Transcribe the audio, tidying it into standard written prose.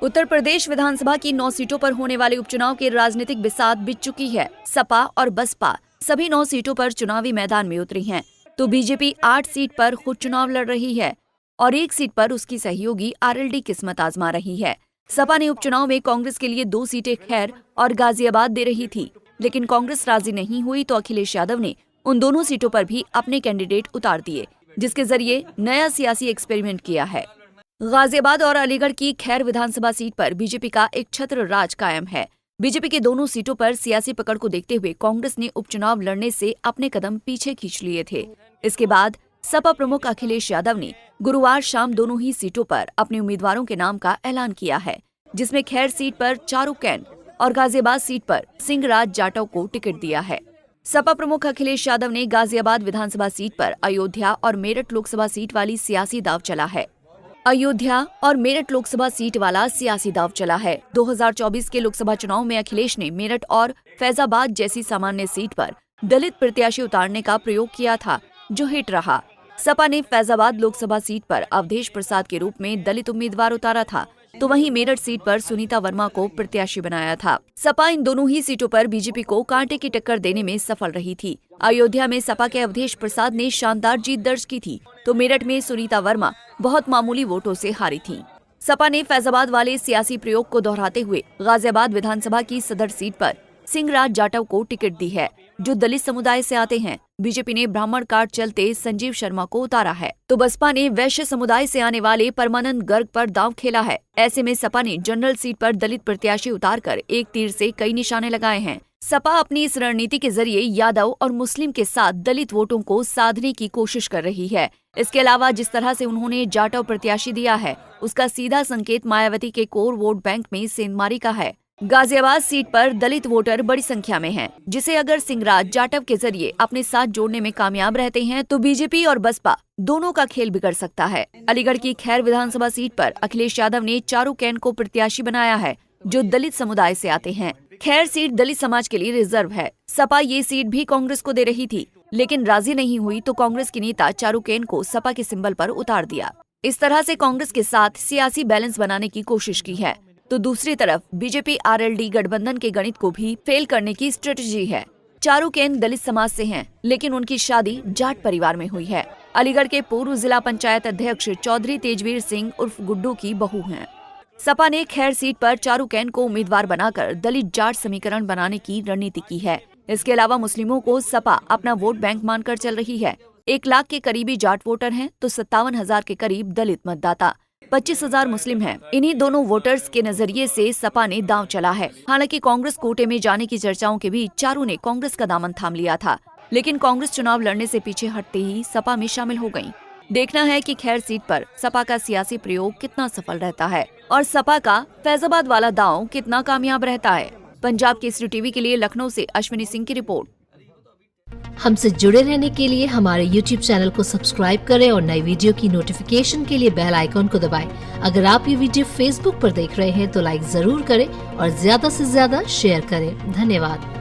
उत्तर प्रदेश विधानसभा की 9 सीटों पर होने वाले उपचुनाव के राजनीतिक बिसात बीत चुकी है। सपा और बसपा सभी 9 सीटों पर चुनावी मैदान में उतरी हैं, तो बीजेपी 8 सीट पर खुद चुनाव लड़ रही है और 1 सीट पर उसकी सहयोगी आरएलडी किस्मत आजमा रही है। सपा ने उपचुनाव में कांग्रेस के लिए 2 सीटें खैर और गाजियाबाद दे रही थी, लेकिन कांग्रेस राजी नहीं हुई तो अखिलेश यादव ने उन दोनों सीटों पर भी अपने कैंडिडेट उतार दिए, जिसके जरिए नया सियासी एक्सपेरिमेंट किया है। गाजियाबाद और अलीगढ़ की खैर विधानसभा सीट पर बीजेपी का एक छत्र राज कायम है। बीजेपी के दोनों सीटों पर सियासी पकड़ को देखते हुए कांग्रेस ने उपचुनाव लड़ने से अपने कदम पीछे खींच लिए थे। इसके बाद सपा प्रमुख अखिलेश यादव ने गुरुवार शाम दोनों ही सीटों पर अपने उम्मीदवारों के नाम का ऐलान किया है, जिसमें खैर सीट पर चारू कैन और गाजियाबाद सीट पर सिंहराज जाटव को टिकट दिया है। सपा प्रमुख अखिलेश यादव ने गाजियाबाद विधानसभा सीट पर अयोध्या और मेरठ लोकसभा सीट वाली सियासी दाव चला है। अयोध्या और मेरठ लोकसभा सीट वाला सियासी दाव चला है। 2024 के लोकसभा चुनाव में अखिलेश ने मेरठ और फैजाबाद जैसी सामान्य सीट पर दलित प्रत्याशी उतारने का प्रयोग किया था, जो हिट रहा। सपा ने फैजाबाद लोकसभा सीट पर अवधेश प्रसाद के रूप में दलित उम्मीदवार उतारा था, तो वहीं मेरठ सीट पर सुनीता वर्मा को प्रत्याशी बनाया था। सपा इन दोनों ही सीटों पर बीजेपी को कांटे की टक्कर देने में सफल रही थी। अयोध्या में सपा के अवधेश प्रसाद ने शानदार जीत दर्ज की थी, तो मेरठ में सुनीता वर्मा बहुत मामूली वोटों से हारी थीं। सपा ने फैजाबाद वाले सियासी प्रयोग को दोहराते हुए गाजियाबाद विधानसभा की सदर सीट पर सिंहराज जाटव को टिकट दी है, जो दलित समुदाय से आते हैं। बीजेपी ने ब्राह्मण कार्ड चलते संजीव शर्मा को उतारा है, तो बसपा ने वैश्य समुदाय से आने वाले परमानंद गर्ग पर दांव खेला है। ऐसे में सपा ने जनरल सीट पर दलित प्रत्याशी उतारकर एक तीर से कई निशाने लगाए हैं। सपा अपनी इस रणनीति के जरिए यादव और मुस्लिम के साथ दलित वोटों को साधने की कोशिश कर रही है। इसके अलावा जिस तरह से उन्होंने जाटव प्रत्याशी दिया है, उसका सीधा संकेत मायावती के कोर वोट बैंक में सेंधमारी का है। गाजियाबाद सीट पर दलित वोटर बड़ी संख्या में हैं, जिसे अगर सिंहराज जाटव के जरिए अपने साथ जोड़ने में कामयाब रहते हैं तो बीजेपी और बसपा दोनों का खेल बिगड़ सकता है। अलीगढ़ की खैर विधानसभा सीट पर अखिलेश यादव ने चारू कैन को प्रत्याशी बनाया है, जो दलित समुदाय से आते हैं। खैर सीट दलित समाज के लिए रिजर्व है। सपा ये सीट भी कांग्रेस को दे रही थी, लेकिन राजी नहीं हुई तो कांग्रेस की नेता चारू कैन को सपा के सिंबल पर उतार दिया। इस तरह से कांग्रेस के साथ सियासी बैलेंस बनाने की कोशिश की है, तो दूसरी तरफ बीजेपी आरएलडी गठबंधन के गणित को भी फेल करने की स्ट्रेटजी है। चारू कैन दलित समाज से हैं, लेकिन उनकी शादी जाट परिवार में हुई है। अलीगढ़ के पूर्व जिला पंचायत अध्यक्ष चौधरी तेजवीर सिंह उर्फ गुड्डू की बहू हैं। सपा ने खैर सीट पर चारू कैन को उम्मीदवार बनाकर दलित जाट समीकरण बनाने की रणनीति की है। इसके अलावा मुस्लिमों को सपा अपना वोट बैंक मानकर चल रही है। 1 लाख के करीबी जाट वोटर हैं, तो 57,000 के करीब दलित मतदाता, 25,000 मुस्लिम हैं। इन्हीं दोनों वोटर्स के नजरिए से सपा ने दांव चला है। हालांकि कांग्रेस कोटे में जाने की चर्चाओं के बीच चारू ने कांग्रेस का दामन थाम लिया था, लेकिन कांग्रेस चुनाव लड़ने से पीछे हटते ही सपा में शामिल हो गयी। देखना है कि खैर सीट पर सपा का सियासी प्रयोग कितना सफल रहता है और सपा का फैजाबाद वाला दांव कितना कामयाब रहता है। पंजाब केसरी टीवी के लिए लखनऊ से अश्विनी सिंह की रिपोर्ट। हमसे जुड़े रहने के लिए हमारे YouTube चैनल को सब्सक्राइब करें और नई वीडियो की नोटिफिकेशन के लिए बेल आइकॉन को दबाएं। अगर आप ये वीडियो Facebook पर देख रहे हैं तो लाइक जरूर करें और ज्यादा से ज्यादा शेयर करें। धन्यवाद।